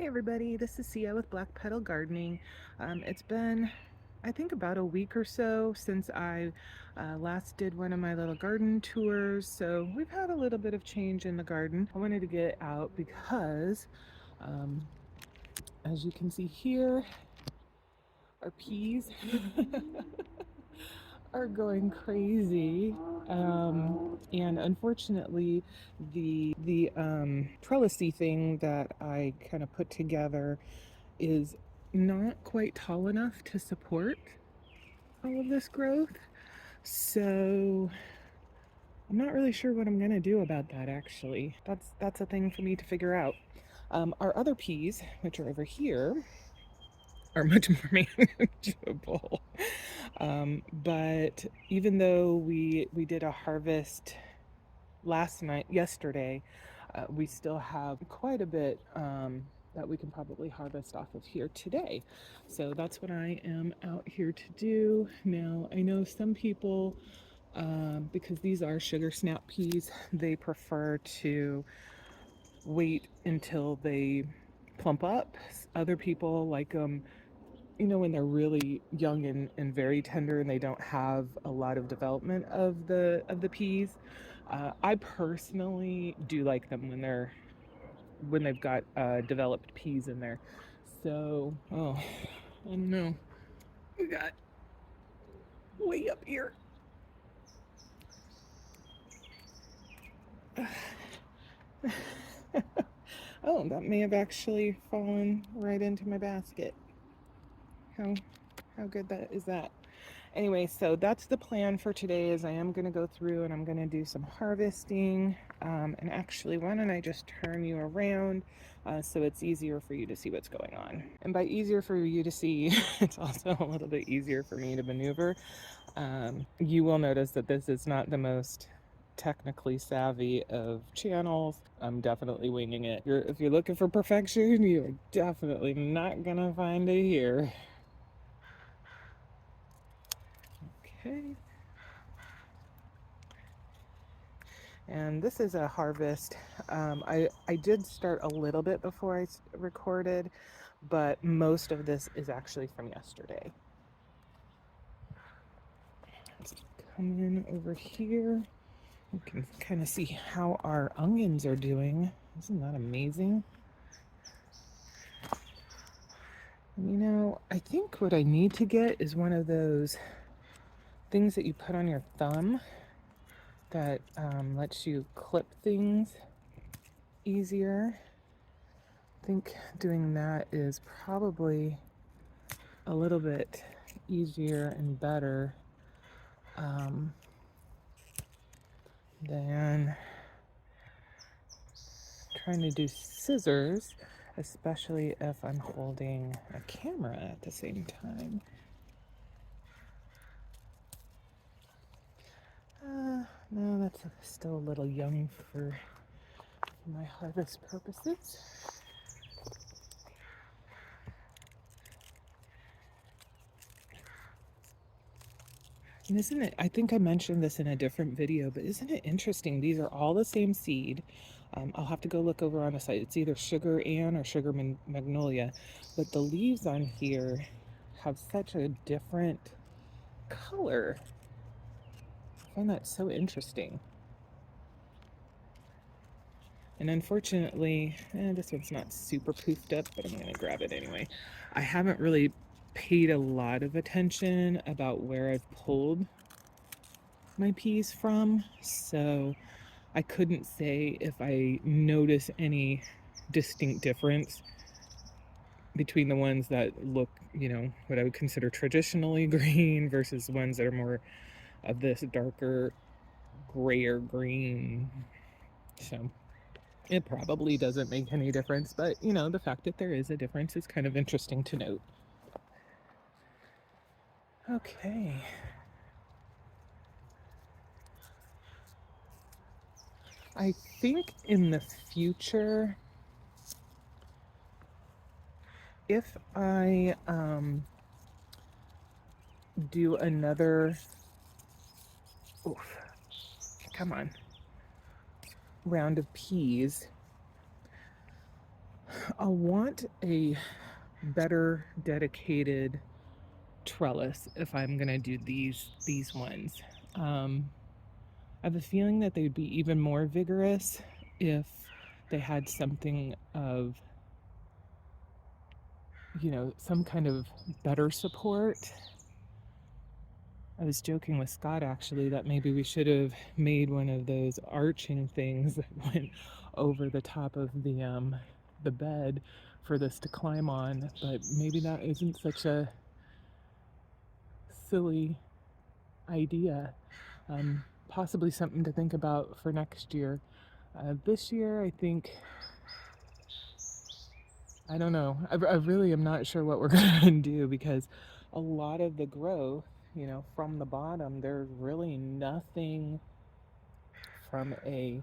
Hey everybody, this is Sia with Black Petal Gardening. It's been, I think, about a week or so since I last did one of my little garden tours, so we've had a little bit of change in the garden. I wanted to get out because, um, as you can see here, our peas are going crazy. And unfortunately, the trellisy thing that I kind of put together is not quite tall enough to support all of this growth. So I'm not really sure what I'm gonna do about that actually. That's a thing for me to figure out. Our other peas, which are over here, are much more manageable. But even though we did a harvest yesterday, we still have quite a bit that we can probably harvest off of here today. So that's what I am out here to do. Now, I know some people, because these are sugar snap peas, they prefer to wait until they plump up. Other people like them, when they're really young and very tender and they don't have a lot of development of the peas. I personally do like them when they've got developed peas in there. So, oh, I don't know. We got way up here. Oh, that may have actually fallen right into my basket. How how good that is that? Anyway, so that's the plan for today. Is I am going to go through and I'm going to do some harvesting. And actually, why don't I just turn you around so it's easier for you to see what's going on? And by easier for you to see, it's also a little bit easier for me to maneuver. You will notice that this is not the most technically savvy of channels. I'm definitely winging it. If you're looking for perfection, you're definitely not gonna find it here. Okay. And this is a harvest. I did start a little bit before I recorded, but most of this is actually from yesterday. Let's come in over here. You can kind of see how our onions are doing. Isn't that amazing? I think what I need to get is one of those things that you put on your thumb that lets you clip things easier. I think doing that is probably a little bit easier and better than trying to do scissors, especially if I'm holding a camera at the same time. No, that's still a little young for my harvest purposes. And isn't it, I think I mentioned this in a different video, but isn't it interesting? These are all the same seed. I'll have to go look over on the site. It's either Sugar Ann or Sugar Magnolia, but the leaves on here have such a different color. I find that so interesting. And unfortunately, this one's not super poofed up, but I'm going to grab it anyway. I haven't really paid a lot of attention about where I've pulled my peas from, so I couldn't say if I notice any distinct difference between the ones that look, what I would consider traditionally green versus ones that are more of this darker grayer green. So it probably doesn't make any difference, but the fact that there is a difference is kind of interesting to note. Okay. I think in the future, if I do another, oof, come on, round of peas, I'll want a better dedicated trellis if I'm gonna do these ones. I have a feeling that they'd be even more vigorous if they had something of, some kind of better support. I was joking with Scott actually that maybe we should have made one of those arching things that went over the top of the bed for this to climb on, but maybe that isn't such a silly idea. Possibly something to think about for next year. This year, I think, I don't know. I really am not sure what we're going to do because a lot of the growth, from the bottom, there's really nothing from a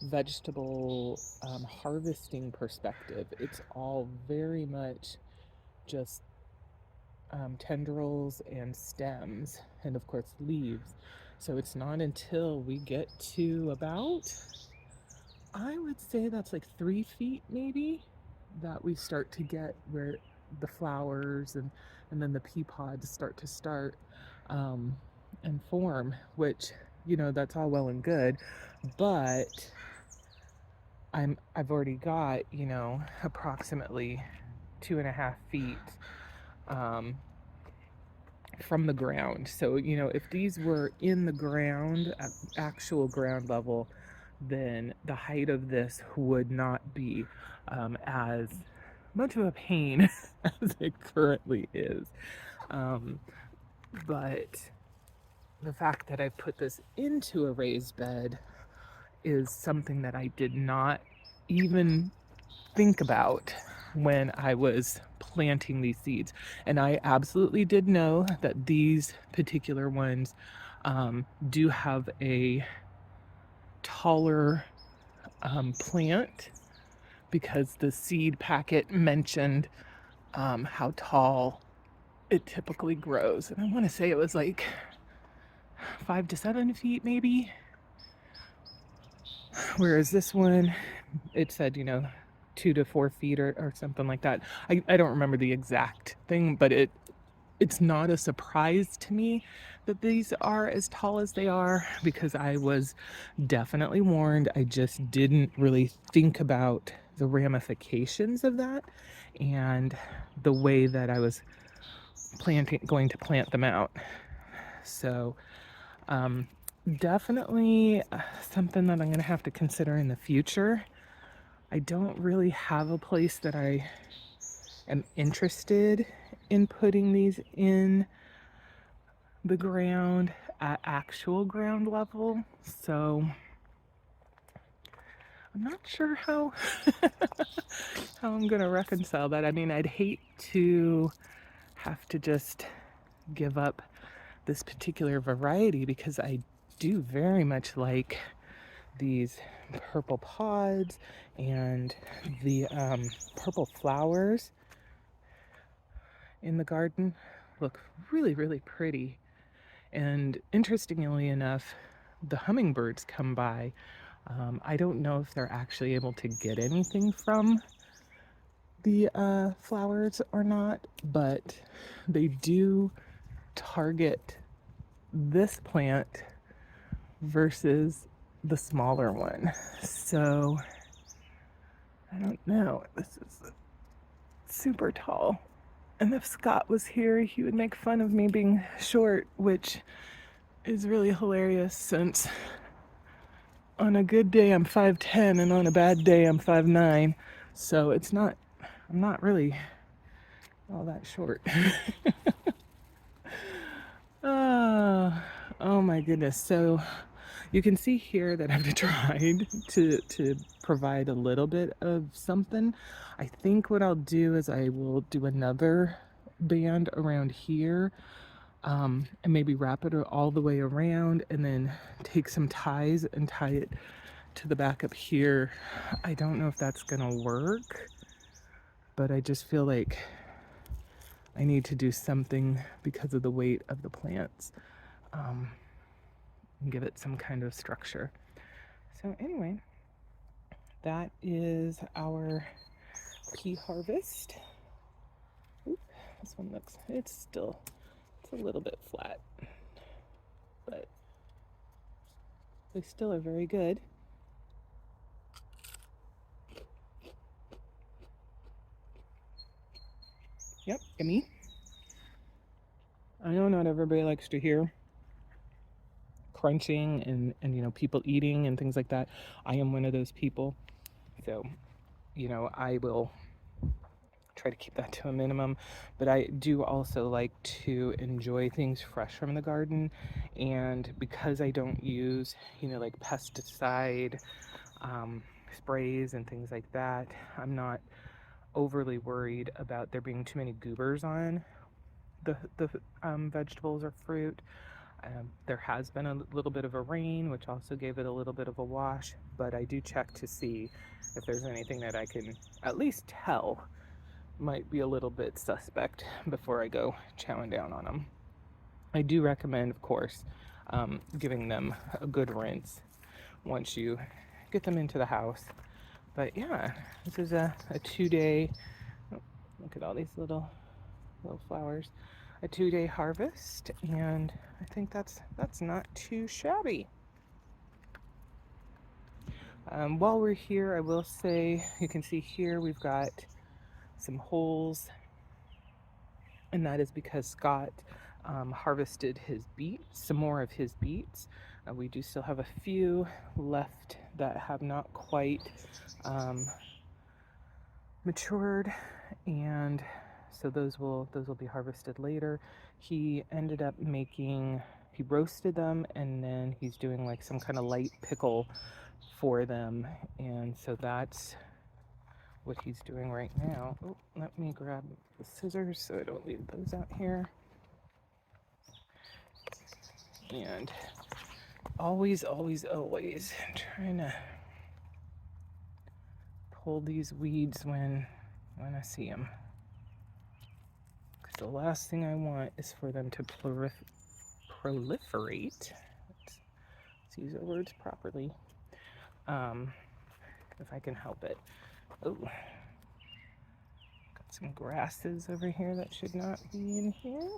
vegetable harvesting perspective. It's all very much just tendrils and stems, and of course, leaves. So it's not until we get to about, I would say that's like 3 feet maybe, that we start to get where the flowers and then the pea pods start um, and form, which, that's all well and good, but I've already got, approximately 2.5 feet um, from the ground. So, if these were in the ground at actual ground level, then the height of this would not be as much of a pain as it currently is. But the fact that I put this into a raised bed is something that I did not even think about when I was planting these seeds. And I absolutely did know that these particular ones do have a taller plant because the seed packet mentioned how tall it typically grows. And I want to say it was like 5 to 7 feet maybe. Whereas this one, it said, 2 to 4 feet or something like that. I don't remember the exact thing, but it's not a surprise to me that these are as tall as they are because I was definitely warned. I just didn't really think about the ramifications of that and the way that I was going to plant them out. So, definitely something that I'm going to have to consider in the future. I don't really have a place that I am interested in putting these in the ground at actual ground level. So I'm not sure how how I'm going to reconcile that. I mean, I'd hate to have to just give up this particular variety because I do very much like these purple pods and the purple flowers in the garden look really, really pretty. And interestingly enough, the hummingbirds come by. I don't know if they're actually able to get anything from the flowers or not, but they do target this plant versus the smaller one. So I don't know. This is super tall. And if Scott was here, he would make fun of me being short, which is really hilarious since on a good day I'm 5'10" and on a bad day I'm 5'9". So I'm not really all that short. Oh my goodness. So you can see here that I've tried to provide a little bit of something. I think what I'll do is I will do another band around here, and maybe wrap it all the way around and then take some ties and tie it to the back up here. I don't know if that's gonna work, but I just feel like I need to do something because of the weight of the plants, and give it some kind of structure. So anyway, that is our pea harvest. Oop, this one looks, it's a little bit flat, but they still are very good. Yep, gimme. I know not everybody likes to hear crunching and you know, people eating and things like that. I am one of those people. So, you know, I will try to keep that to a minimum, but I do also like to enjoy things fresh from the garden. And because I don't use, you know, like pesticide sprays and things like that, I'm not overly worried about there being too many goobers on the vegetables or fruit. There has been a little bit of a rain, which also gave it a little bit of a wash, but I do check to see if there's anything that I can at least tell might be a little bit suspect before I go chowing down on them. I do recommend, of course, giving them a good rinse once you get them into the house. But yeah, this is a 2-day, oh, look at all these little flowers, a 2-day harvest, and I think that's not too shabby. While we're here, I will say, you can see here we've got some holes, and that is because Scott harvested his beets, some more of his beets. We do still have a few left that have not quite matured, and so those will be harvested later. He ended up he roasted them, and then he's doing like some kind of light pickle for them, and so that's what he's doing right now. Oh, let me grab the scissors so I don't leave those out here. And always trying to pull these weeds when I see them, because the last thing I want is for them to proliferate. Let's use our words properly, if I can help it. Oh, got some grasses over here that should not be in here.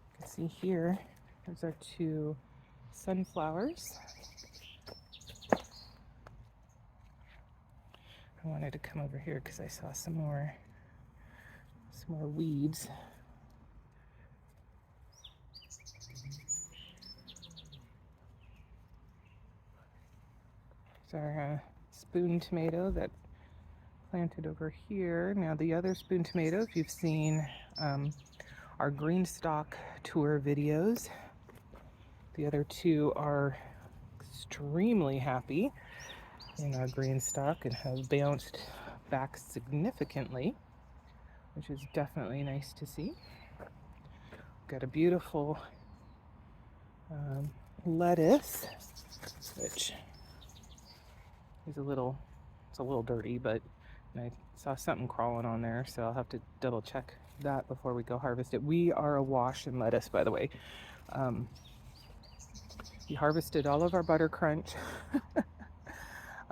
You can see here, there's our 2 sunflowers. I wanted to come over here because I saw some more weeds. There's our spoon tomato that's planted over here. Now the other spoon tomato, if you've seen our green stalk tour videos, the other 2 are extremely happy in our green stalk and have bounced back significantly, which is definitely nice to see. Got a beautiful lettuce, which is it's a little dirty, but I saw something crawling on there, so I'll have to double check that before we go harvest it. We are awash in lettuce, by the way. We harvested all of our butter crunch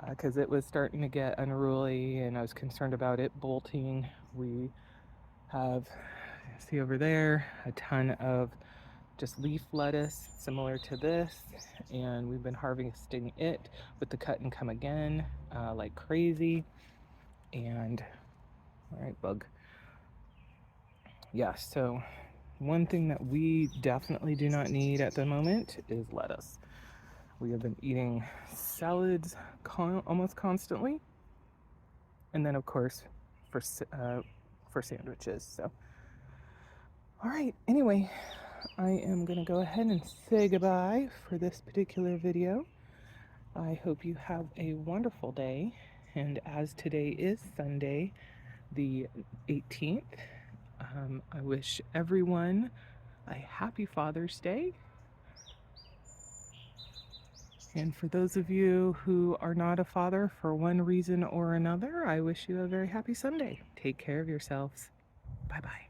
because it was starting to get unruly and I was concerned about it bolting. We have, see over there, a ton of just leaf lettuce similar to this, and we've been harvesting it with the cut and come again like crazy. And all right, bug. Yeah, so one thing that we definitely do not need at the moment is lettuce. We have been eating salads almost constantly, and then of course for sandwiches. So all right, anyway, I am gonna go ahead and say goodbye for this particular video. I hope you have a wonderful day, and as today is Sunday the 18th, I wish everyone a happy Father's Day. And for those of you who are not a father for one reason or another, I wish you a very happy Sunday. Take care of yourselves. Bye-bye.